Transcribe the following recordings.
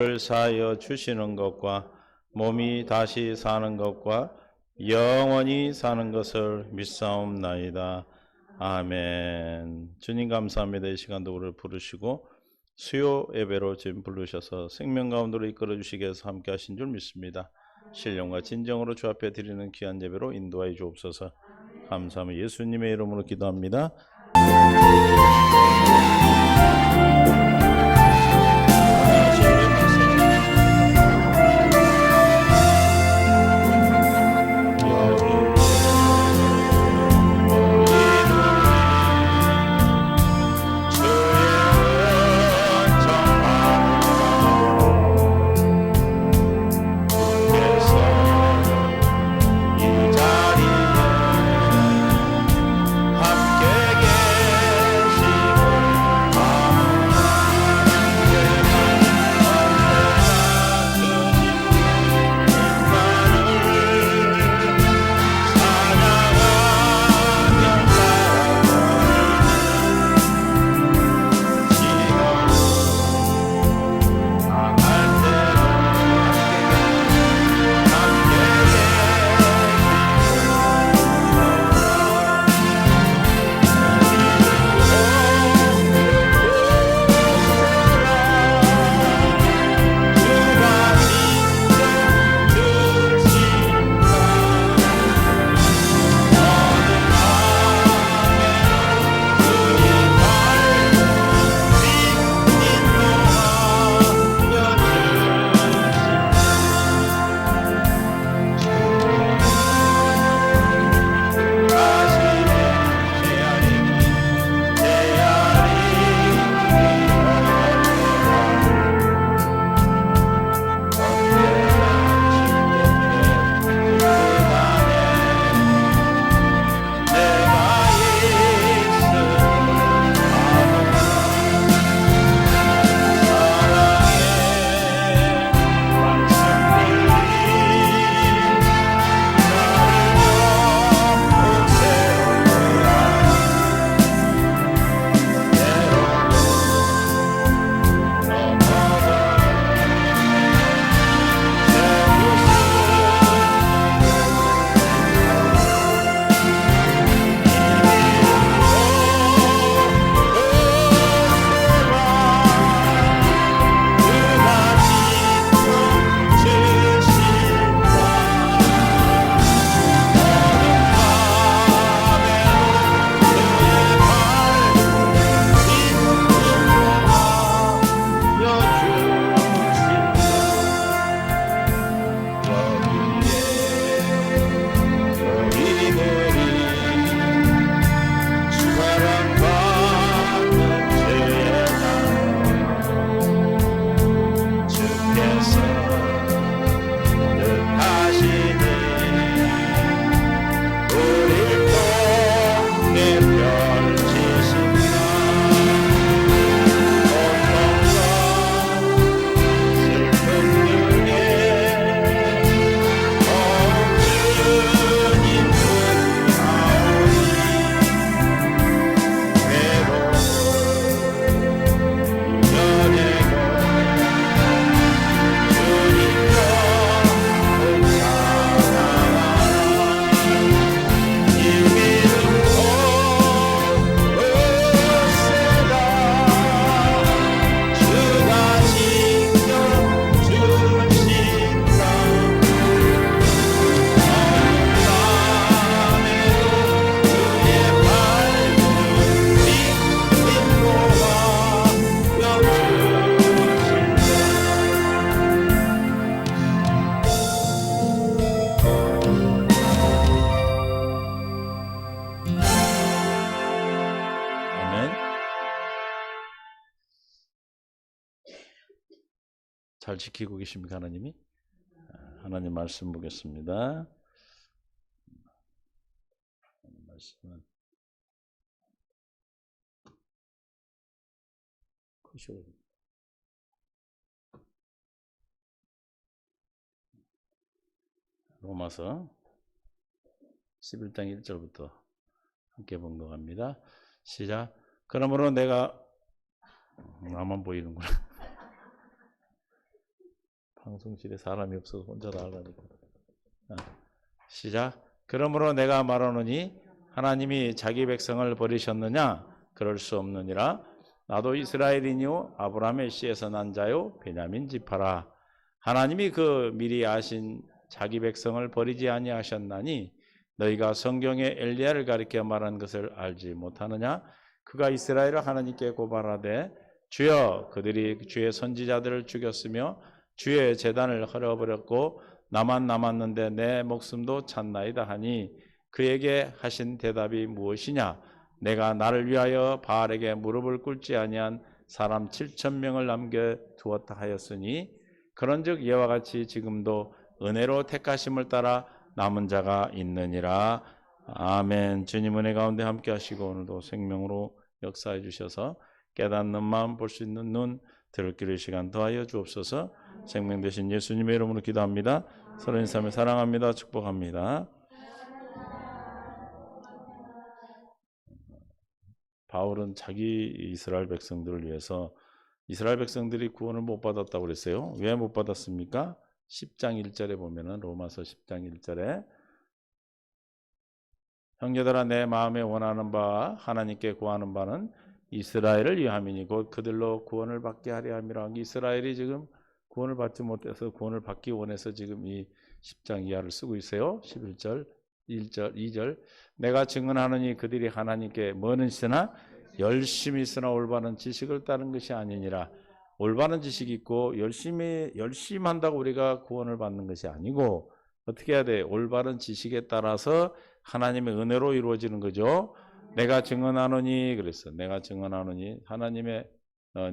를 사하여 주시는 것과 몸이 다시 사는 것과 영원히 사는 것을 믿사옵나이다. 아멘. 주님 감사합니다. 이 시간도 우리를 부르시고 수요 예배로 지금 부르셔서 생명 가운데로 이끌어 주시기 위해서 함께 하신 줄 믿습니다. 신령과 진정으로 주 앞에 드리는 귀한 예배로 인도하여 주옵소서. 감사하며 예수님의 이름으로 기도합니다. 잘 지키고 계십니까, 하나님이? 하나님 말씀 보겠습니다. 말씀은 로마서 11장 1절부터 함께 봉독합니다. 시작. 그러므로 내가 나만 보이는구나. 방송실에 사람이 없어서 혼자 다 하려니까. 시작. 그러므로 내가 말하노니 하나님이 자기 백성을 버리셨느냐? 그럴 수 없느니라. 나도 이스라엘이니요 아브라함의 씨에서 난 자요 베냐민 지파라. 하나님이 그 미리 아신 자기 백성을 버리지 아니하셨나니 너희가 성경에 엘리야를 가리켜 말한 것을 알지 못하느냐? 그가 이스라엘을 하나님께 고발하되 주여 그들이 주의 선지자들을 죽였으며 주의 제단을 헐어버렸고 나만 남았는데 내 목숨도 찼나이다 하니 그에게 하신 대답이 무엇이냐? 내가 나를 위하여 바알에게 무릎을 꿇지 아니한 사람 7,000명을 남겨두었다 하였으니 그런즉 이와 같이 지금도 은혜로 택하심을 따라 남은 자가 있느니라. 아멘. 주님 은혜 가운데 함께 하시고 오늘도 생명으로 역사해 주셔서 깨닫는 마음, 볼 수 있는 눈, 들을 길의 시간 더하여 주옵소서. 생명 되신 예수님의 이름으로 기도합니다. 서로 인사하며 사랑합니다. 축복합니다. 바울은 자기 이스라엘 백성들을 위해서 이스라엘 백성들이 구원을 못 받았다고 그랬어요. 왜 못 받았습니까? 10장 1절에 보면은 로마서 10장 1절에 형제들아 내 마음에 원하는 바와 하나님께 구하는 바는 이스라엘을 위함이니 곧 그들로 구원을 받게 하려 함이라. 이스라엘이 지금 구원을 받지 못해서 구원을 받기 원해서 지금 이 10장 이하를 쓰고 있어요. 11절, 1절, 2절 내가 증언하느니 그들이 하나님께 뭐는 쓰나 열심히 쓰나 올바른 지식을 따른 것이 아니니라. 올바른 지식이 있고 열심히 한다고 우리가 구원을 받는 것이 아니고 어떻게 해야 돼? 올바른 지식에 따라서 하나님의 은혜로 이루어지는 거죠. 내가 증언하노니 그랬어. 내가 증언하노니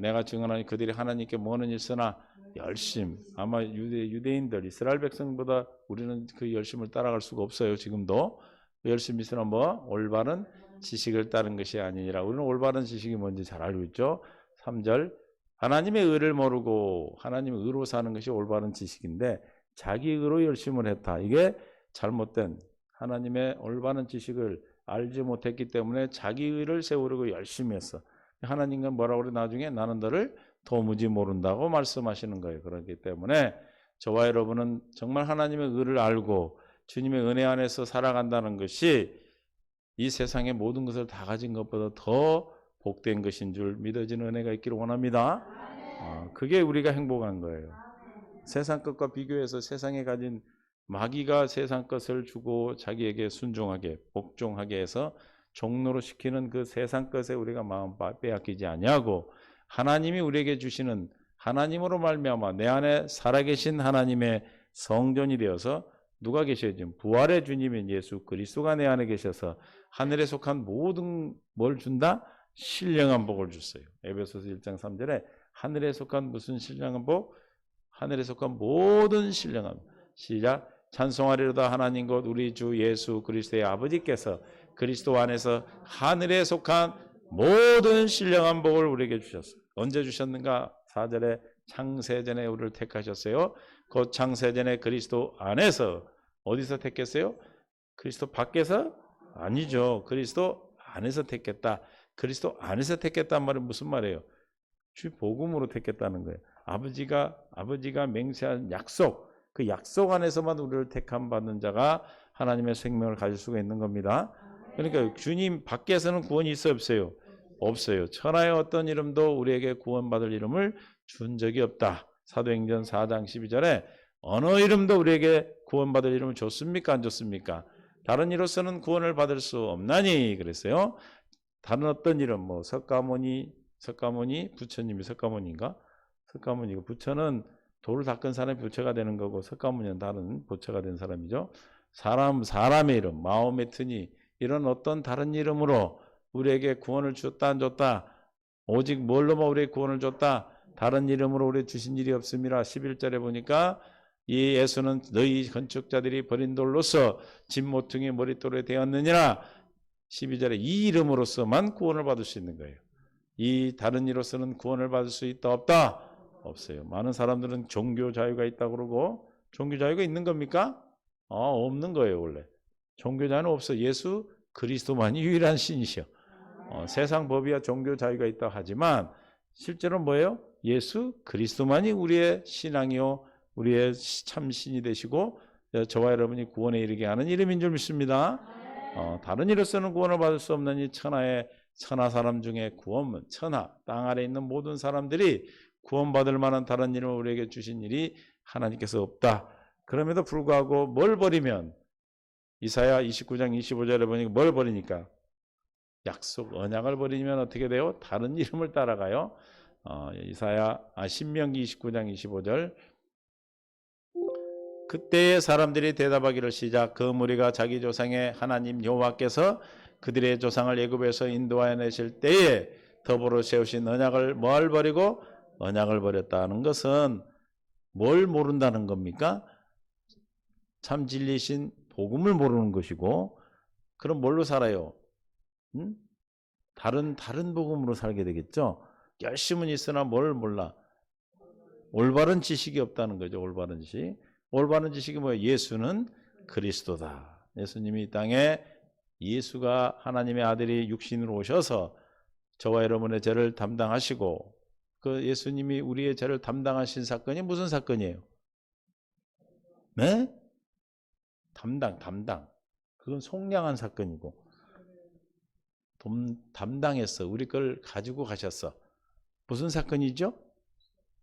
내가 증언하니 그들이 하나님께 뭐는 일쓰나 열심. 아마 유대인들 이스라엘 백성보다 우리는 그 열심을 따라갈 수가 없어요. 지금도 열심히 쓰나 뭐 올바른 지식을 따른 것이 아니니라. 우리는 올바른 지식이 뭔지 잘 알고 있죠. 3절 하나님의 의를 모르고 하나님의 의로 사는 것이 올바른 지식인데 자기 의로 열심을 했다. 이게 잘못된 하나님의 올바른 지식을 알지 못했기 때문에 자기 의를 세우려고 열심히 했어. 하나님과 뭐라고 그래? 나중에 나는 너를 도무지 모른다고 말씀하시는 거예요. 그렇기 때문에 저와 여러분은 정말 하나님의 의를 알고 주님의 은혜 안에서 살아간다는 것이 이 세상의 모든 것을 다 가진 것보다 더 복된 것인 줄 믿어지는 은혜가 있기를 원합니다. 그게 우리가 행복한 거예요. 세상 것과 비교해서 세상에 가진 마귀가 세상 것을 주고 자기에게 순종하게 복종하게 해서 종로로 시키는 그 세상 것에 우리가 마음 빼앗기지 아니하고 하나님이 우리에게 주시는 하나님으로 말미암아 내 안에 살아계신 하나님의 성전이 되어서 누가 계셔요? 지금 부활의 주님인 예수 그리스도가 내 안에 계셔서 하늘에 속한 모든 뭘 준다? 신령한 복을 줬어요. 에베소서 1장 3절에 하늘에 속한 무슨 신령한 복? 하늘에 속한 모든 신령한 시작 찬송하리로다 하나님 곧 우리 주 예수 그리스도의 아버지께서 그리스도 안에서 하늘에 속한 모든 신령한 복을 우리에게 주셨어요. 언제 주셨는가? 4절에 창세전에 우리를 택하셨어요. 곧 창세전에 그리스도 안에서 어디서 택했어요? 그리스도 밖에서? 아니죠. 그리스도 안에서 택했다. 그리스도 안에서 택했단 말은 무슨 말이에요? 주 복음으로 택했다는 거예요. 아버지가 맹세한 약속, 그 약속 안에서만 우리를 택함 받는 자가 하나님의 생명을 가질 수가 있는 겁니다. 그러니까 주님 밖에서는 구원이 있어요, 없어요? 없어요. 천하의 어떤 이름도 우리에게 구원받을 이름을 준 적이 없다. 사도행전 4장 12절에 어느 이름도 우리에게 구원받을 이름을 줬습니까? 안 줬습니까? 다른 이로서는 구원을 받을 수 없나니 그랬어요. 다른 어떤 이름 뭐 석가모니 부처님이 석가모니인가? 석가모니가 부처는 돌을 닦은 사람이 부처가 되는 거고 석가모니는 다른 부처가 된 사람이죠. 사람의 이름 마호메트니 이런 어떤 다른 이름으로 우리에게 구원을 줬다 안 줬다 오직 뭘로만 우리에게 구원을 줬다 다른 이름으로 우리에게 주신 일이 없음이라. 11절에 보니까 이 예수는 너희 건축자들이 버린 돌로서 집 모퉁이 머릿돌에 되었느니라. 12절에 이 이름으로서만 구원을 받을 수 있는 거예요. 이 다른 이로서는 구원을 받을 수 있다 없다? 없어요. 많은 사람들은 종교 자유가 있다고 그러고 종교 자유가 있는 겁니까? 없는 거예요. 원래 종교 자유는 없어. 예수 그리스도만이 유일한 신이셔. 세상 법이야 종교 자유가 있다 하지만 실제로 뭐예요? 예수 그리스도만이 우리의 신앙이요 우리의 참 신이 되시고 저와 여러분이 구원에 이르게 하는 이름인 줄 믿습니다. 다른 이로서는 구원을 받을 수 없는 이 천하 사람 중에 구원, 천하 땅 아래 있는 모든 사람들이 구원받을 만한 다른 이름을 우리에게 주신 일이 하나님께서 없다. 그럼에도 불구하고 뭘 버리면, 이사야 29장 25절에 보니까 뭘 버리니까 약속 언약을 버리면 어떻게 돼요? 다른 이름을 따라가요. 신명기 29장 25절. 그때의 사람들이 대답하기를 시작, 그 무리가 자기 조상의 하나님 여호와께서 그들의 조상을 애굽에서 인도하여 내실 때에 더불어 세우신 언약을 뭘 버리고 언약을 버렸다는 것은 뭘 모른다는 겁니까? 참 진리신 복음을 모르는 것이고, 그럼 뭘로 살아요? 다른 복음으로 살게 되겠죠. 열심은 있으나 뭘 몰라? 올바른 지식이 없다는 거죠. 올바른 지식. 올바른 지식이 뭐예요? 예수는 그리스도다. 예수님이 이 땅에, 예수가 하나님의 아들이 육신으로 오셔서 저와 여러분의 죄를 담당하시고, 그 예수님이 우리의 죄를 담당하신 사건이 무슨 사건이에요? 네? 담당. 그건 속량한 사건이고, 담당했어. 우리 걸 가지고 가셨어. 무슨 사건이죠?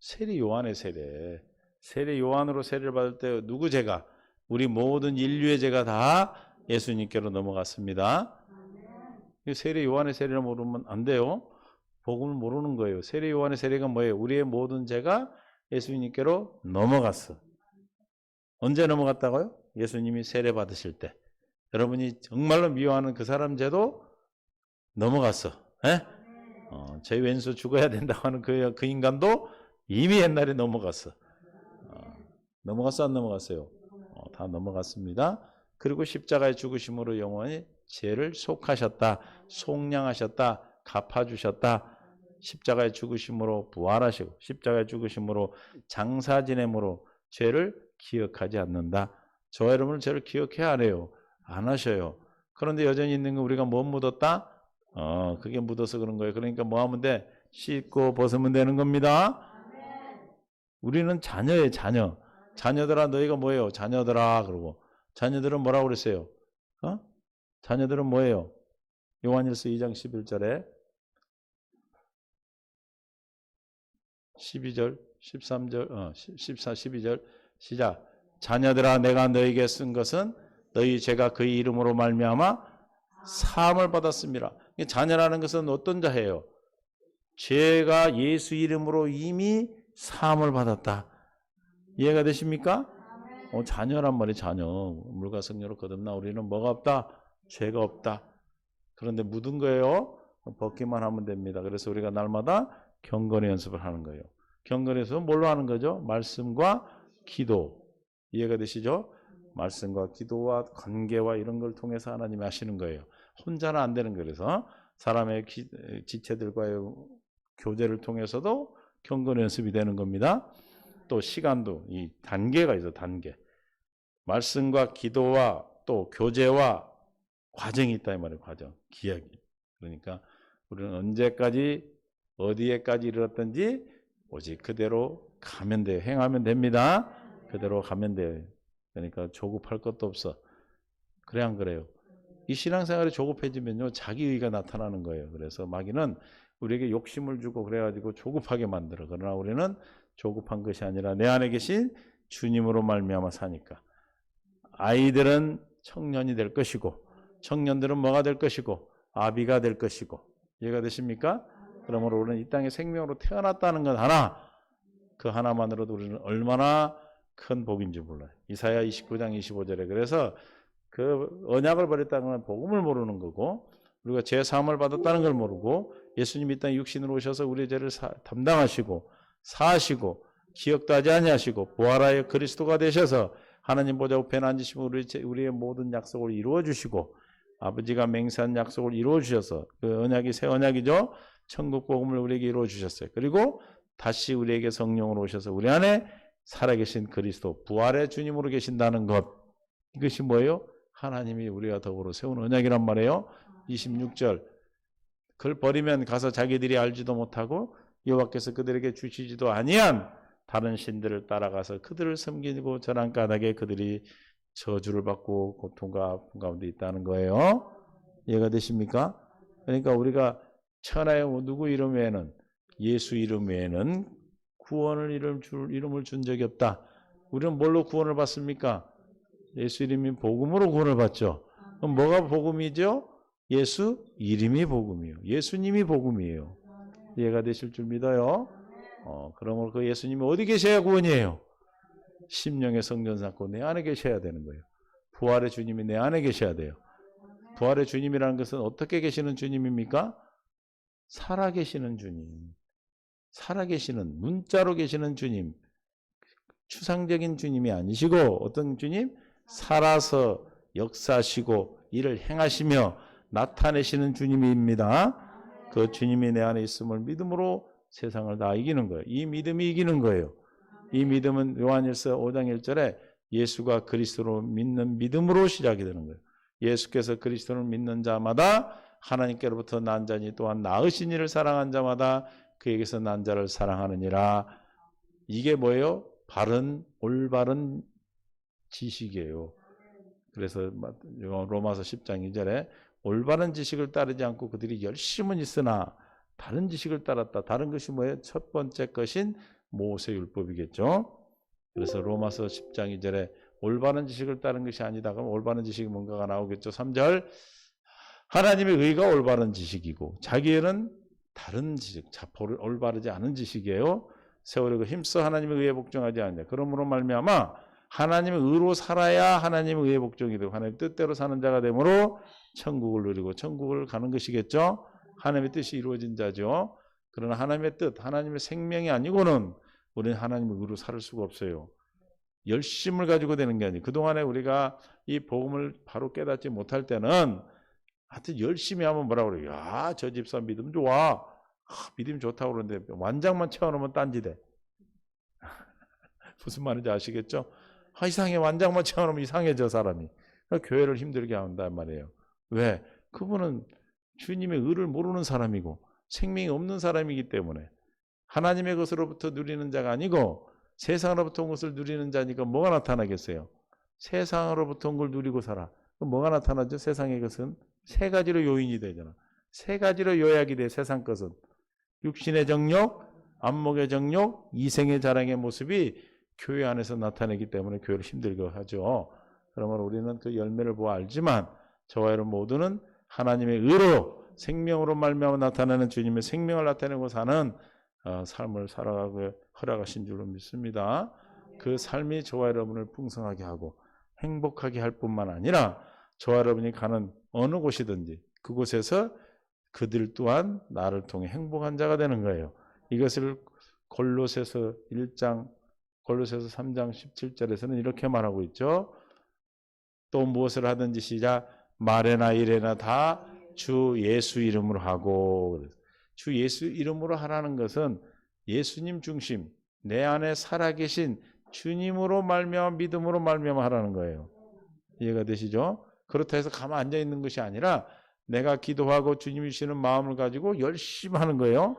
세례 요한의 세례. 세례 요한으로 세례를 받을 때 누구 죄가? 우리 모든 인류의 죄가 다 예수님께로 넘어갔습니다. 세례 요한의 세례를 모르면 안 돼요. 복음을 모르는 거예요. 세례 요한의 세례가 뭐예요? 우리의 모든 죄가 예수님께로 넘어갔어. 언제 넘어갔다고요? 예수님이 세례 받으실 때. 여러분이 정말로 미워하는 그 사람 죄도 넘어갔어. 제 왼수 죽어야 된다고 하는 그 인간도 이미 옛날에 넘어갔어. 넘어갔어, 안 넘어갔어요? 다 넘어갔습니다. 그리고 십자가의 죽으심으로 영원히 죄를 속하셨다, 속량하셨다, 갚아주셨다. 십자가의 죽으심으로 부활하시고, 십자가의 죽으심으로 장사 지냄으로 죄를 기억하지 않는다. 저와 여러분은 죄를 기억해야 안 해요. 안 하셔요. 그런데 여전히 있는 건 우리가 뭐 묻었다? 그게 묻어서 그런 거예요. 그러니까 뭐 하면 돼? 씻고 벗으면 되는 겁니다. 우리는 자녀예요, 자녀. 자녀들아, 너희가 뭐예요? 자녀들아. 그러고 자녀들은 뭐라고 그랬어요? 자녀들은 뭐예요? 요한일서 2장 11절에 12절, 13절, 14, 12절 시작. 자녀들아, 내가 너희에게 쓴 것은 너희 죄가 그의 이름으로 말미암아 사함을 받았습니다. 자녀라는 것은 어떤 자예요? 죄가 예수 이름으로 이미 사함을 받았다. 이해가 되십니까? 자녀란 말이 자녀. 물과 성녀로 거듭나 우리는 뭐가 없다? 죄가 없다. 그런데 묻은 거예요. 벗기만 하면 됩니다. 그래서 우리가 날마다 경건의 연습을 하는 거예요. 경건의 연습은 뭘로 하는 거죠? 말씀과 기도. 이해가 되시죠? 말씀과 기도와 관계와 이런 걸 통해서 하나님이 하시는 거예요. 혼자는 안 되는 거예요. 그래서 사람의 지체들과의 교제를 통해서도 경건의 연습이 되는 겁니다. 또 시간도 이 단계가 있어, 단계. 말씀과 기도와 또 교제와 과정이 있다 이 말이에요. 과정, 기약이. 그러니까 우리는 언제까지 어디에까지 이르렀든지 오직 그대로 가면 돼요. 행하면 됩니다. 그대로 가면 돼요. 그러니까 조급할 것도 없어. 그래 안 그래요? 이 신앙생활이 조급해지면요 자기의가 나타나는 거예요. 그래서 마귀는 우리에게 욕심을 주고 그래가지고 조급하게 만들어. 그러나 우리는 조급한 것이 아니라 내 안에 계신 주님으로 말미암아 사니까. 아이들은 청년이 될 것이고 청년들은 뭐가 될 것이고 아비가 될 것이고. 이해가 되십니까? 그러므로 우리는 이 땅에 생명으로 태어났다는 건 하나, 그 하나만으로도 우리는 얼마나 큰 복인지 몰라요. 이사야 29장 25절에 그래서 그 언약을 버렸다는 건 복음을 모르는 거고, 우리가 죄 사함을 받았다는 걸 모르고, 예수님이 이 땅에 육신으로 오셔서 우리의 죄를 담당하시고 사하시고 기억도 하지 아니하시고 부활하여 그리스도가 되셔서 하나님 보좌 우편에 앉으시고 우리의 모든 약속을 이루어 주시고 아버지가 맹세한 약속을 이루어 주셔서 그 언약이 새 언약이죠. 천국 복음을 우리에게 이루어 주셨어요. 그리고 다시 우리에게 성령으로 오셔서 우리 안에 살아계신 그리스도 부활의 주님으로 계신다는 것. 이것이 뭐예요? 하나님이 우리와 더불어 세운 언약이란 말이에요. 26절. 그걸 버리면 가서 자기들이 알지도 못하고 여호와께서 그들에게 주시지도 아니한 다른 신들을 따라가서 그들을 섬기고 저랑 까닭에 그들이 저주를 받고 고통과 아픔 가운데 있다는 거예요. 이해가 되십니까? 그러니까 우리가 천하의 누구 이름 외에는, 예수 이름 외에는 이름을 준 적이 없다. 우리는 뭘로 구원을 받습니까? 예수 이름이 복음으로 구원을 받죠. 그럼 뭐가 복음이죠? 예수 이름이 복음이에요. 예수님이 복음이에요. 이해가 되실 줄 믿어요. 그러므로 그 예수님이 어디 계셔야 구원이에요? 심령의 성전 쌓고 내 안에 계셔야 되는 거예요. 부활의 주님이 내 안에 계셔야 돼요. 부활의 주님이라는 것은 어떻게 계시는 주님입니까? 살아계시는 주님. 살아계시는, 문자로 계시는 주님. 추상적인 주님이 아니시고 어떤 주님? 살아서 역사하시고 일을 행하시며 나타내시는 주님입니다. 그 주님이 내 안에 있음을 믿음으로 세상을 다 이기는 거예요. 이 믿음이 이기는 거예요. 이 믿음은 요한일서 5장 1절에 예수가 그리스도로 믿는 믿음으로 시작이 되는 거예요. 예수께서 그리스도를 믿는 자마다 하나님께로부터 난 자니 또한 낳으신 이를 사랑한 자마다 그에게서 난 자를 사랑하느니라. 이게 뭐예요? 올바른 지식이에요. 그래서 로마서 10장 2절에 올바른 지식을 따르지 않고 그들이 열심은 있으나 다른 지식을 따랐다. 다른 것이 뭐예요? 첫 번째 것인 모세율법이겠죠. 그래서 로마서 10장 2절에 올바른 지식을 따른 것이 아니다. 그럼 올바른 지식이 뭔가가 나오겠죠. 3절 하나님의 의가 올바른 지식이고 자기에는 다른 지식, 올바르지 않은 지식이에요. 세월이고 힘써 하나님의 의에 복종하지 않냐. 그러므로 말미암아 하나님의 의로 살아야 하나님의 의에 복종이 되고 하나님의 뜻대로 사는 자가 되므로 천국을 누리고 천국을 가는 것이겠죠. 하나님의 뜻이 이루어진 자죠. 그러나 하나님의 뜻, 하나님의 생명이 아니고는 우리는 하나님의 의로 살 수가 없어요. 열심을 가지고 되는 게 아니에요. 그동안에 우리가 이 복음을 바로 깨닫지 못할 때는 하여튼 열심히 하면 뭐라고 그래요? 야, 저 집사 믿음 좋아. 믿음 좋다고 그러는데 완장만 채워놓으면 딴지대. 무슨 말인지 아시겠죠? 이상해. 완장만 채워놓으면 이상해져 사람이. 그러니까 교회를 힘들게 한단 말이에요. 왜? 그분은 주님의 의를 모르는 사람이고 생명이 없는 사람이기 때문에 하나님의 것으로부터 누리는 자가 아니고 세상으로부터 온 것을 누리는 자니까 뭐가 나타나겠어요? 세상으로부터 온 걸 누리고 살아. 그럼 뭐가 나타나죠? 세상의 것은 세 가지로 요인이 되잖아. 세 가지로 요약이 돼. 세상 것은 육신의 정욕, 안목의 정욕, 이생의 자랑의 모습이 교회 안에서 나타내기 때문에 교회를 힘들게 하죠. 그러면 우리는 그 열매를 보아 알지만 저와 여러분 모두는 하나님의 의로 생명으로 말미암아 나타나는 주님의 생명을 나타내고 사는 삶을 살아가고 허락하신 줄로 믿습니다. 그 삶이 저와 여러분을 풍성하게 하고 행복하게 할 뿐만 아니라 저와 여러분이 가는 어느 곳이든지 그곳에서 그들 또한 나를 통해 행복한 자가 되는 거예요. 이것을 골로새서 3장 17절에서는 이렇게 말하고 있죠. 또 무엇을 하든지 시작 말에나 일에나 다 주 예수 이름으로 하고. 주 예수 이름으로 하라는 것은 예수님 중심, 내 안에 살아계신 주님으로 말미암아 믿음으로 말미암아 하라는 거예요. 이해가 되시죠? 그렇다 해서 가만 앉아 있는 것이 아니라 내가 기도하고 주님이 주시는 마음을 가지고 열심히 하는 거예요.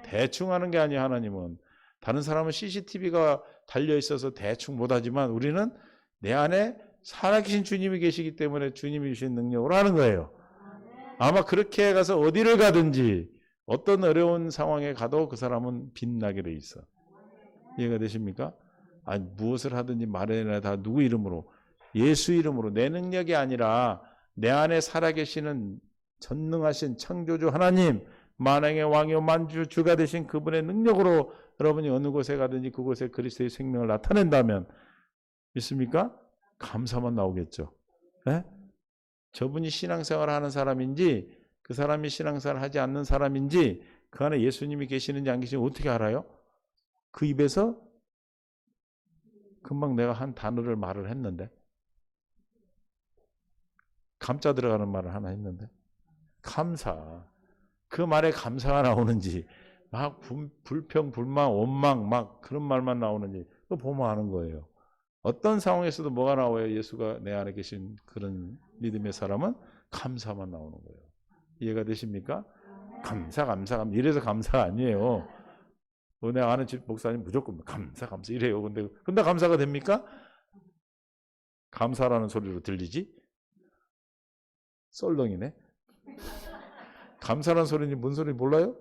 대충 하는 게 아니에요. 하나님은. 다른 사람은 CCTV가 달려 있어서 대충 못하지만 우리는 내 안에 살아계신 주님이 계시기 때문에 주님이 주신 능력으로 하는 거예요. 아마 그렇게 가서 어디를 가든지 어떤 어려운 상황에 가도 그 사람은 빛나게 돼 있어. 이해가 되십니까? 무엇을 하든지 말해나 다 누구 이름으로? 예수 이름으로. 내 능력이 아니라 내 안에 살아계시는 전능하신 창조주 하나님, 만왕의 왕이요 만주 주가 되신 그분의 능력으로 여러분이 어느 곳에 가든지 그곳에 그리스도의 생명을 나타낸다면 믿습니까? 감사만 나오겠죠. 네? 저분이 신앙생활을 하는 사람인지 그 사람이 신앙생활을 하지 않는 사람인지 그 안에 예수님이 계시는지 안 계시는지 어떻게 알아요? 그 입에서 금방 내가 한 단어를 말을 했는데 감자 들어가는 말을 하나 했는데 감사. 그 말에 감사가 나오는지 막 불평, 불만, 원망 막 그런 말만 나오는지 그거 보면 아는 거예요. 어떤 상황에서도 뭐가 나와요? 예수가 내 안에 계신 그런 믿음의 사람은 감사만 나오는 거예요. 이해가 되십니까? 감사. 이래서 감사가 아니에요. 은혜 아는 집 목사님 무조건 감사 이래요. 근데 감사가 됩니까? 감사라는 소리로 들리지? 썰렁이네. 감사라는 소리는 뭔 소리 몰라요?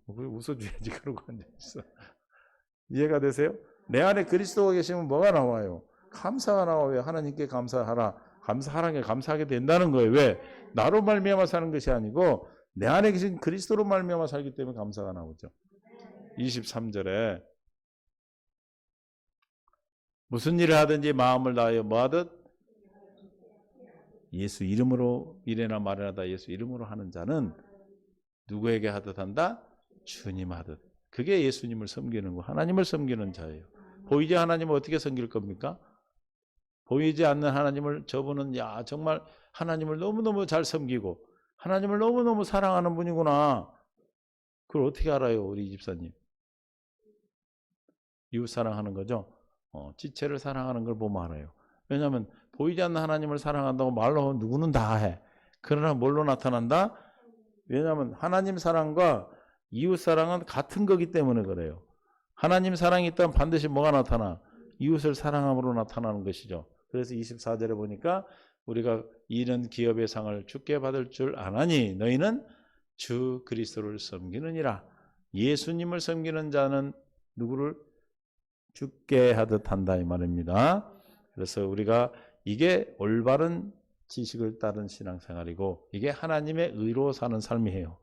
웃어줘야지. 그러고 앉아있어. 이해가 되세요? 내 안에 그리스도가 계시면 뭐가 나와요? 감사가 나와요. 하나님께 감사하라. 감사하라는 게 감사하게 된다는 거예요. 왜? 나로 말미암아 사는 것이 아니고 내 안에 계신 그리스도로 말미암아 살기 때문에 감사가 나오죠. 23절에 무슨 일을 하든지 마음을 다하여 뭐하듯 예수 이름으로 이래나 말이나 예수 이름으로 하는 자는 누구에게 하듯 한다? 주님 하듯. 그게 예수님을 섬기는 거, 하나님을 섬기는 자예요. 보이지 하나님을 어떻게 섬길 겁니까? 보이지 않는 하나님을 저분은 정말 하나님을 너무너무 잘 섬기고 하나님을 너무너무 사랑하는 분이구나. 그걸 어떻게 알아요, 우리 집사님? 이웃 사랑하는 거죠. 지체를 사랑하는 걸 보면 알아요. 왜냐하면 보이지 않는 하나님을 사랑한다고 말로 하면 누구는 다 해. 그러나 뭘로 나타난다? 왜냐하면 하나님 사랑과 이웃 사랑은 같은 거기 때문에 그래요. 하나님 사랑이 있다면 반드시 뭐가 나타나? 이웃을 사랑함으로 나타나는 것이죠. 그래서 24절에 보니까 우리가 이런 기업의 상을 주께 받을 줄 아나니 너희는 주 그리스도를 섬기느니라. 예수님을 섬기는 자는 누구를 주께 하듯 한다 이 말입니다. 그래서 우리가 이게 올바른 지식을 따른 신앙생활이고 이게 하나님의 의로 사는 삶이에요.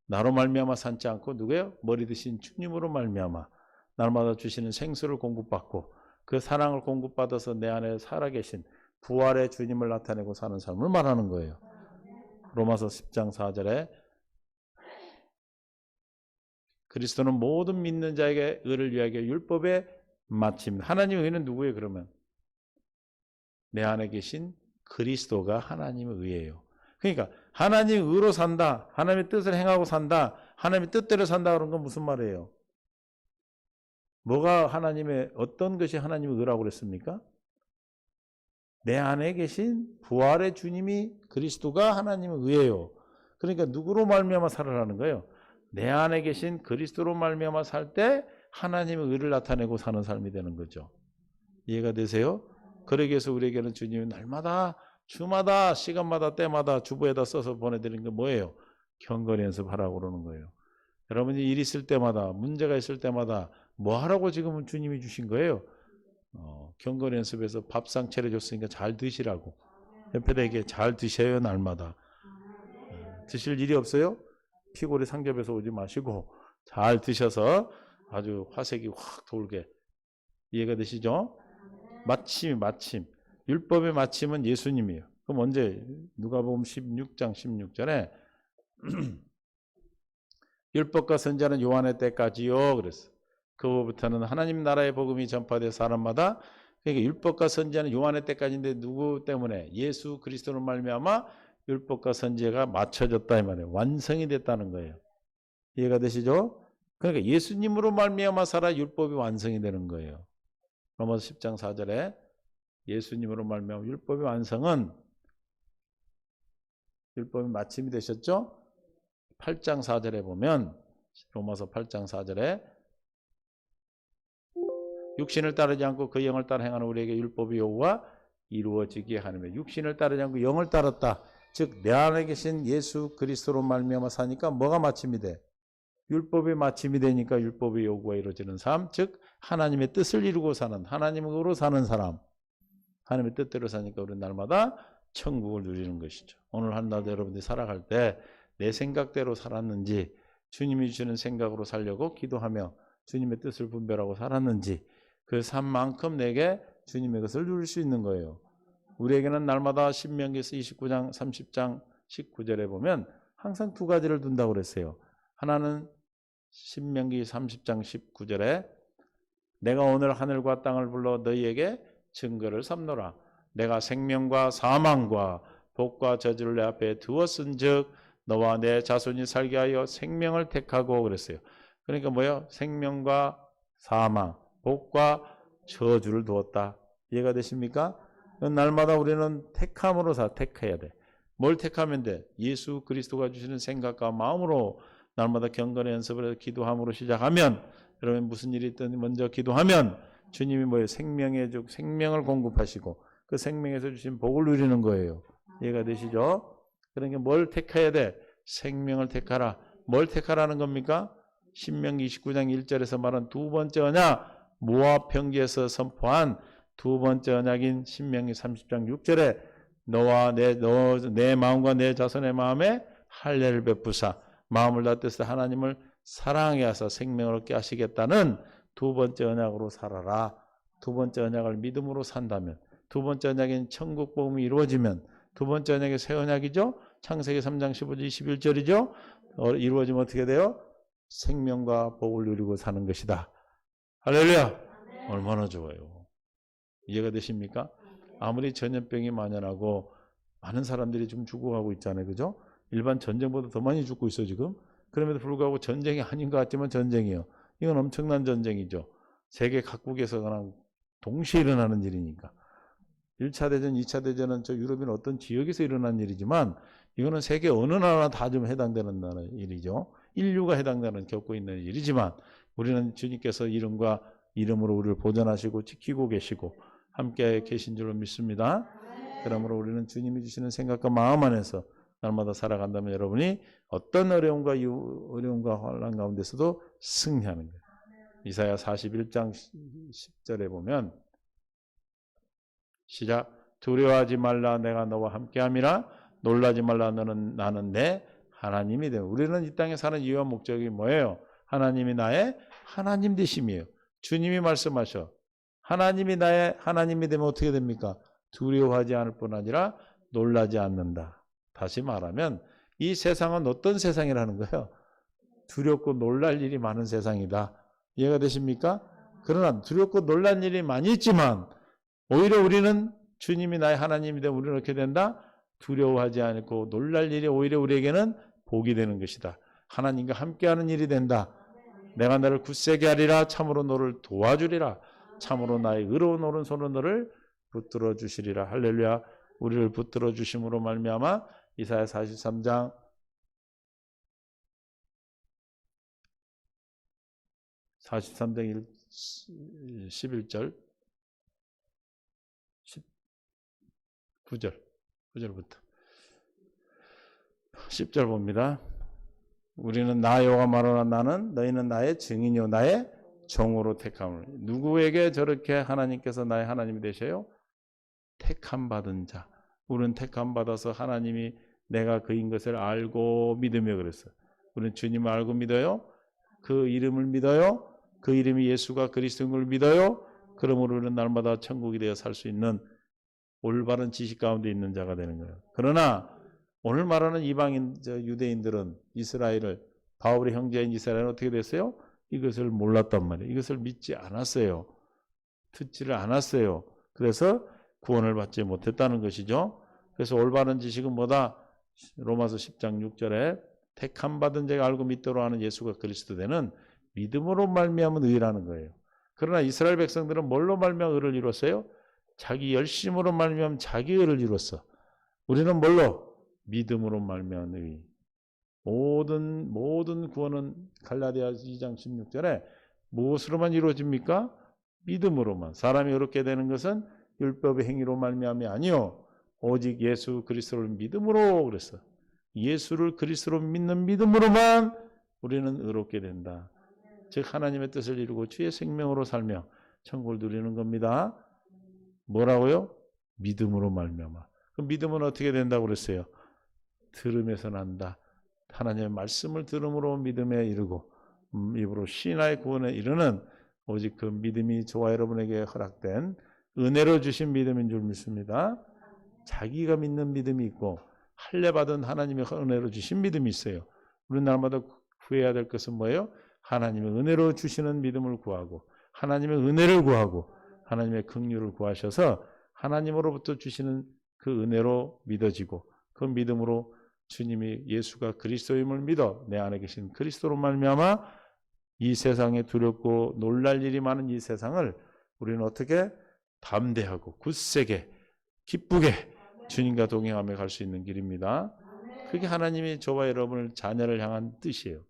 나로 말미암아 산지 않고 누구예요? 머리 드신 주님으로 말미암아 날마다 주시는 생수를 공급받고 그 사랑을 공급받아서 내 안에 살아계신 부활의 주님을 나타내고 사는 삶을 말하는 거예요. 로마서 10장 4절에 그리스도는 모든 믿는 자에게 의를 위하여 율법의 마침. 하나님의 의는 누구예요 그러면? 내 안에 계신 그리스도가 하나님의 의예요. 그러니까 하나님의 의로 산다. 하나님의 뜻을 행하고 산다. 하나님의 뜻대로 산다 그런 건 무슨 말이에요? 뭐가 하나님의 어떤 것이 하나님의 의라고 그랬습니까? 내 안에 계신 부활의 주님이 그리스도가 하나님의 의예요. 그러니까 누구로 말미암아 살아라는 거예요? 내 안에 계신 그리스도로 말미암아 살 때 하나님의 의를 나타내고 사는 삶이 되는 거죠. 이해가 되세요? 그러기 위해서 우리에게는 주님이 날마다 주마다 시간마다 때마다 주보에다 써서 보내드리는 게 뭐예요? 경건 연습하라고 그러는 거예요. 여러분이 일 있을 때마다 문제가 있을 때마다 뭐 하라고 지금은 주님이 주신 거예요? 경건 연습에서 밥상 차려줬으니까 잘 드시라고. 옆에다 이게 잘 드셔요 날마다. 드실 일이 없어요? 피골이 상접해서 오지 마시고 잘 드셔서 아주 화색이 확 돌게. 이해가 되시죠? 마침 율법의 마침은 예수님이에요. 그럼 언제? 누가복음 16장 16절에 율법과 선지자는 요한의 때까지요 그랬어. 그후부터는 하나님 나라의 복음이 전파돼 사람마다. 그러니까 율법과 선지자는 요한의 때까지인데 누구 때문에? 예수 그리스도로 말미암아 율법과 선지자가 맞춰졌다 이 말이에요. 완성이 됐다는 거예요. 이해가 되시죠? 그러니까 예수님으로 말미암아 살아 율법이 완성이 되는 거예요. 로마서 10장 4절에 예수님으로 말미암아 율법의 완성은 율법이 마침이 되셨죠? 8장 4절에 보면 로마서 8장 4절에 육신을 따르지 않고 그 영을 따라 행하는 우리에게 율법의 요구가 이루어지게 하느며 육신을 따르지 않고 영을 따랐다. 즉 내 안에 계신 예수 그리스도로 말미암아 사니까 뭐가 마침이 돼? 율법의 마침이 되니까 율법의 요구가 이루어지는 삶, 즉 하나님의 뜻을 이루고 사는 하나님의 의로 사는 사람. 하나님의 뜻대로 사니까 우리는 날마다 천국을 누리는 것이죠. 오늘 한날도 여러분들이 살아갈 때 내 생각대로 살았는지 주님이 주시는 생각으로 살려고 기도하며 주님의 뜻을 분별하고 살았는지 그 삶만큼 내게 주님의 것을 누릴 수 있는 거예요. 우리에게는 날마다 신명기에서 29장 30장 19절에 보면 항상 두 가지를 둔다고 그랬어요. 하나는 신명기 30장 19절에 내가 오늘 하늘과 땅을 불러 너희에게 증거를 삼노라. 내가 생명과 사망과 복과 저주를 내 앞에 두었은즉 너와 내 자손이 살게 하여 생명을 택하고 그랬어요. 그러니까 뭐예요? 생명과 사망, 복과 저주를 두었다. 이해가 되십니까? 날마다 우리는 택함으로 택해야 돼. 뭘 택하면 돼? 예수 그리스도가 주시는 생각과 마음으로 날마다 경건의 연습을 해서 기도함으로 시작하면 여러분 무슨 일이 있든 먼저 기도하면 주님이 뭐예요? 생명의 주, 생명을 공급하시고 그 생명에서 주신 복을 누리는 거예요. 이해가 되시죠? 그러니까 뭘 택해야 돼? 생명을 택하라. 뭘 택하라는 겁니까? 신명기 29장 1절에서 말한 두 번째 언약, 모압 평지에서 선포한 두 번째 언약인 신명기 30장 6절에 너와 내 마음과 내 자손의 마음에 할례를 베푸사 마음을 다 뜻에 하나님을 사랑하게 하사 생명을 얻게 하시겠다는 두 번째 언약으로 살아라. 두 번째 언약을 믿음으로 산다면, 두 번째 언약인 천국 복음이 이루어지면, 두 번째 언약의 새 언약이죠. 창세기 3장 15절 21절이죠. 이루어지면 어떻게 돼요? 생명과 복을 누리고 사는 것이다. 할렐루야. 얼마나 좋아요. 이해가 되십니까? 아무리 전염병이 만연하고 많은 사람들이 좀 죽어가고 있잖아요. 그죠? 일반 전쟁보다 더 많이 죽고 있어 지금. 그럼에도 불구하고 전쟁이 아닌 것 같지만 전쟁이에요. 이건 엄청난 전쟁이죠. 세계 각국에서 그냥 동시에 일어나는 일이니까. 1차 대전, 2차 대전은 저 유럽인 어떤 지역에서 일어난 일이지만 이거는 세계 어느 나라나 다 좀 해당되는 일이죠. 인류가 해당되는 겪고 있는 일이지만 우리는 주님께서 이름과 이름으로 우리를 보존하시고 지키고 계시고 함께 계신 줄로 믿습니다. 그러므로 우리는 주님이 주시는 생각과 마음 안에서 날마다 살아간다면 여러분이 어떤 어려움과 환난 가운데서도 승리하는 거예요. 이사야 41장 10절에 보면 시작. 두려워하지 말라 내가 너와 함께함이라 놀라지 말라 나는 내 하나님이 되고. 우리는 이 땅에 사는 이유와 목적이 뭐예요? 하나님이 나의 하나님 되심이에요. 주님이 말씀하셔. 하나님이 나의 하나님이 되면 어떻게 됩니까? 두려워하지 않을 뿐 아니라 놀라지 않는다. 다시 말하면 이 세상은 어떤 세상이라는 거예요? 두렵고 놀랄 일이 많은 세상이다. 이해가 되십니까? 그러나 두렵고 놀랄 일이 많이 있지만 오히려 우리는 주님이 나의 하나님이 되면 우리는 어떻게 된다? 두려워하지 않고 놀랄 일이 오히려 우리에게는 복이 되는 것이다. 하나님과 함께하는 일이 된다. 내가 너를 굳세게 하리라. 참으로 너를 도와주리라. 참으로 나의 의로운 오른손으로 너를 붙들어 주시리라. 할렐루야. 우리를 붙들어 주심으로 말미암아 이사야 43장 11절 9절부터 10절 봅니다. 우리는 나 여호와 말하노라 나는 너희는 나의 증인이요 나의 종으로 택함을. 누구에게 저렇게 하나님께서 나의 하나님이 되셔요? 택함 받은 자. 우리는 택함 받아서 하나님이 내가 그인 것을 알고 믿으며 그랬어요. 우리는 주님을 알고 믿어요. 그 이름을 믿어요. 그 이름이 예수가 그리스도인 걸 믿어요. 그러므로 우리는 날마다 천국이 되어 살 수 있는 올바른 지식 가운데 있는 자가 되는 거예요. 그러나 오늘 말하는 이방인 유대인들은 이스라엘을 바울의 형제인 이스라엘은 어떻게 됐어요? 이것을 몰랐단 말이에요. 이것을 믿지 않았어요. 듣지를 않았어요. 그래서 구원을 받지 못했다는 것이죠. 그래서 올바른 지식은 뭐다? 로마서 10장 6절에 택함 받은 자가 알고 믿도록 하는 예수가 그리스도 되는 믿음으로 말미암은 의라는 거예요. 그러나 이스라엘 백성들은 뭘로 말미암아 의를 이뤘어요? 자기 열심으로 말미암아 자기 의를 이뤘어. 우리는 뭘로? 믿음으로 말미암은 의. 모든 구원은 갈라디아 2장 16절에 무엇으로만 이루어집니까? 믿음으로만. 사람이 의롭게 되는 것은 율법의 행위로 말미암이 아니요 오직 예수 그리스도를 믿음으로 그랬어. 예수를 그리스도로 믿는 믿음으로만 우리는 의롭게 된다. 즉 하나님의 뜻을 이루고 주의 생명으로 살며 천국을 누리는 겁니다. 뭐라고요? 믿음으로 말미암아. 그럼 믿음은 어떻게 된다고 그랬어요? 들음에서 난다. 하나님의 말씀을 들음으로 믿음에 이르고 입으로 신하의 구원에 이르는 오직 그 믿음이 저와 여러분에게 허락된 은혜로 주신 믿음인 줄 믿습니다. 자기가 믿는 믿음이 있고 할례 받은 하나님의 은혜로 주신 믿음이 있어요. 우리는 날마다 구해야 될 것은 뭐예요? 하나님의 은혜로 주시는 믿음을 구하고 하나님의 은혜를 구하고 하나님의 긍휼을 구하셔서 하나님으로부터 주시는 그 은혜로 믿어지고 그 믿음으로 주님이 예수가 그리스도임을 믿어 내 안에 계신 그리스도로 말미암아 이 세상에 두렵고 놀랄 일이 많은 이 세상을 우리는 어떻게 담대하고 굳세게 기쁘게 주님과 동행하며 갈 수 있는 길입니다. 그게 하나님이 저와 여러분을 자녀를 향한 뜻이에요.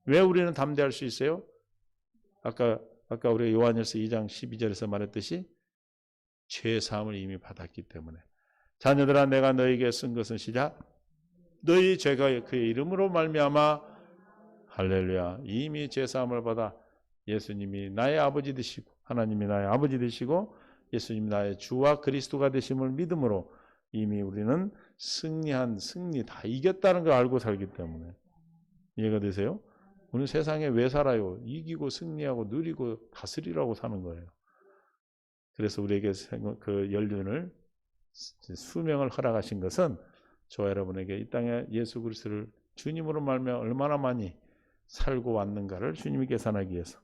왜 우리는 담대할 수 있어요? 아까 우리 요한일서 2장 12절에서 말했듯이 죄 사함을 이미 받았기 때문에. 자녀들아 내가 너에게 쓴 것은 시작 너희 죄가 그의 이름으로 말미암아 할렐루야 이미 죄 사함을 받아 예수님이 나의 아버지 되시고 하나님이 나의 아버지 되시고 예수님이 나의 주와 그리스도가 되심을 믿음으로 이미 우리는 승리 다 이겼다는 걸 알고 살기 때문에. 이해가 되세요? 우리는 세상에 왜 살아요? 이기고 승리하고 누리고 다스리라고 사는 거예요. 그래서 우리에게 그 연륜을 수명을 허락하신 것은 저와 여러분에게 이 땅에 예수 그리스도를 주님으로 말미암아 얼마나 많이 살고 왔는가를 주님이 계산하기 위해서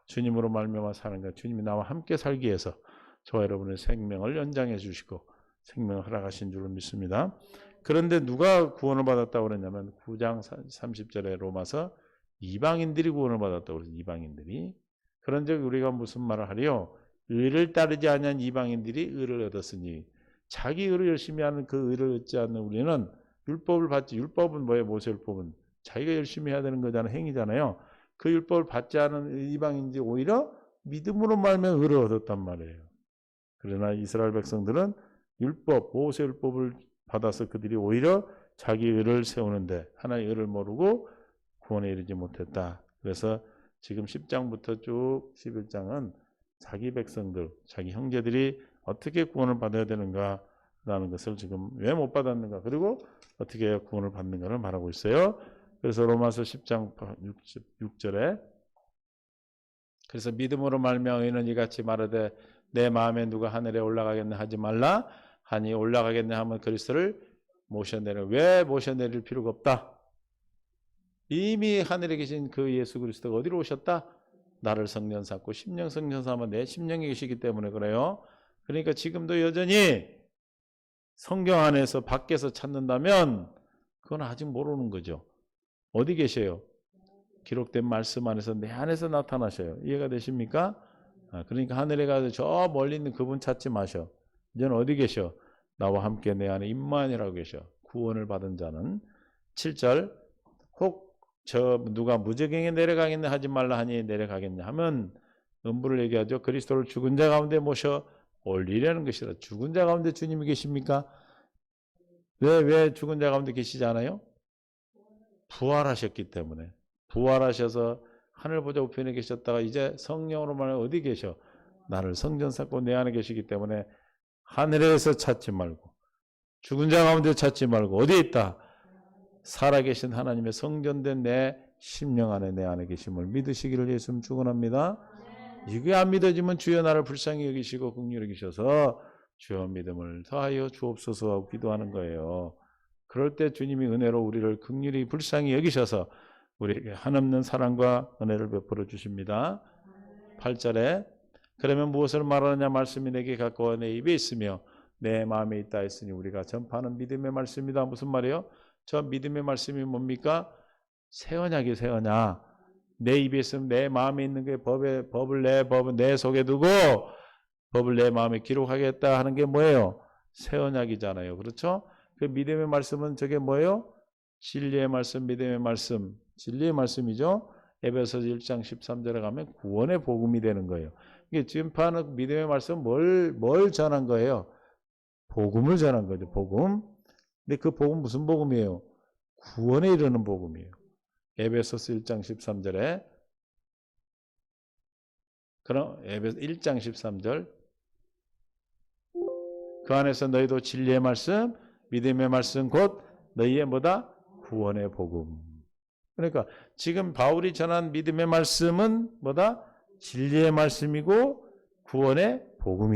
주님으로 말미암아 사는가 주님이 나와 함께 살기 위해서 저와 여러분의 생명을 연장해 주시고 생명을 허락하신 줄로 믿습니다. 그런데 누가 구원을 받았다고 그랬냐면 9장 30절에 로마서 이방인들이 구원을 받았다고 그랬어요. 이방인들이. 그런즉 우리가 무슨 말을 하리요? 의를 따르지 아니한 이방인들이 의를 얻었으니 자기 의를 열심히 하는 그 의를 얻지 않는 우리는 율법을 받지. 율법은 뭐예요? 모세율법은 자기가 열심히 해야 되는 거잖아요. 행위잖아요. 그 율법을 받지 않은 이방인들이 오히려 믿음으로 말미암아 의를 얻었단 말이에요. 그러나 이스라엘 백성들은 율법, 모세율법을 받아서 그들이 오히려 자기 의를 세우는데 하나의 의를 모르고 구원에 이르지 못했다. 그래서 지금 10장부터 쭉 11장은 자기 백성들, 자기 형제들이 어떻게 구원을 받아야 되는가라는 것을 지금 왜 못 받았는가 그리고 어떻게 해야 구원을 받는가를 말하고 있어요. 그래서 로마서 10장 6절에 그래서 믿음으로 말미암아 의인은 이같이 말하되 내 마음에 누가 하늘에 올라가겠나 하지 말라 하니 올라가겠냐 하면 그리스도를 모셔내려. 왜 모셔내릴 필요가 없다? 이미 하늘에 계신 그 예수 그리스도가 어디로 오셨다? 나를 성령 삼고 심령 성령 삼아 내 심령에 계시기 때문에 그래요. 그러니까 지금도 여전히 성경 안에서 밖에서 찾는다면 그건 아직 모르는 거죠. 어디 계셔요? 기록된 말씀 안에서 내 안에서 나타나셔요. 이해가 되십니까? 그러니까 하늘에 가서 저 멀리 있는 그분 찾지 마셔. 이제는 어디 계셔? 나와 함께 내 안에 임마누엘하고 계셔. 구원을 받은 자는 7절 혹 저 누가 무저갱에 내려가겠냐 하지 말라 하니 내려가겠냐 하면 음부를 얘기하죠. 그리스도를 죽은 자 가운데 모셔 올리려는 것이라. 죽은 자 가운데 주님이 계십니까? 왜 죽은 자 가운데 계시지 않아요? 부활하셨기 때문에. 부활하셔서 하늘 보좌 우편에 계셨다가 이제 성령으로 말하면 어디 계셔? 나를 성전 삼고 내 안에 계시기 때문에 하늘에서 찾지 말고 죽은 자 가운데 찾지 말고 어디에 있다? 살아계신 하나님의 성전된 내 심령 안에 내 안에 계심을 믿으시기를 예수님 축원합니다. 이게 안 믿어지면 주여 나를 불쌍히 여기시고 긍휼히 여기셔서 주여 믿음을 더하여 주옵소서 하고 기도하는 거예요. 그럴 때 주님이 은혜로 우리를 긍휼히 불쌍히 여기셔서 우리에게 한없는 사랑과 은혜를 베풀어 주십니다. 8절에 그러면 무엇을 말하느냐 말씀이 내게 가까워 내 입에 있으며 내 마음에 있다 했으니 우리가 전파하는 믿음의 말씀이다. 무슨 말이에요? 저 믿음의 말씀이 뭡니까? 새 언약이에요. 새 언약. 내 입에 있으면 내 마음에 있는 게 법을 내 속에 두고 법을 내 마음에 기록하겠다 하는 게 뭐예요? 새 언약이잖아요. 그렇죠? 그 믿음의 말씀은 저게 뭐예요? 진리의 말씀, 믿음의 말씀. 진리의 말씀이죠. 에베소서 1장 13절에 가면 구원의 복음이 되는 거예요. 이게 지금 파는 믿음의 말씀 뭘 전한 거예요? 복음을 전한 거죠. 복음. 근데 그 복음 무슨 복음이에요? 구원에 이르는 복음이에요. 에베소서 1장 13절에 그럼 에베소 1장 13절 그 안에서 너희도 진리의 말씀, 믿음의 말씀 곧 너희의 뭐다? 구원의 복음. 그러니까 지금 바울이 전한 믿음의 말씀은 뭐다? 진리의 말씀이고 구원의 복음이다.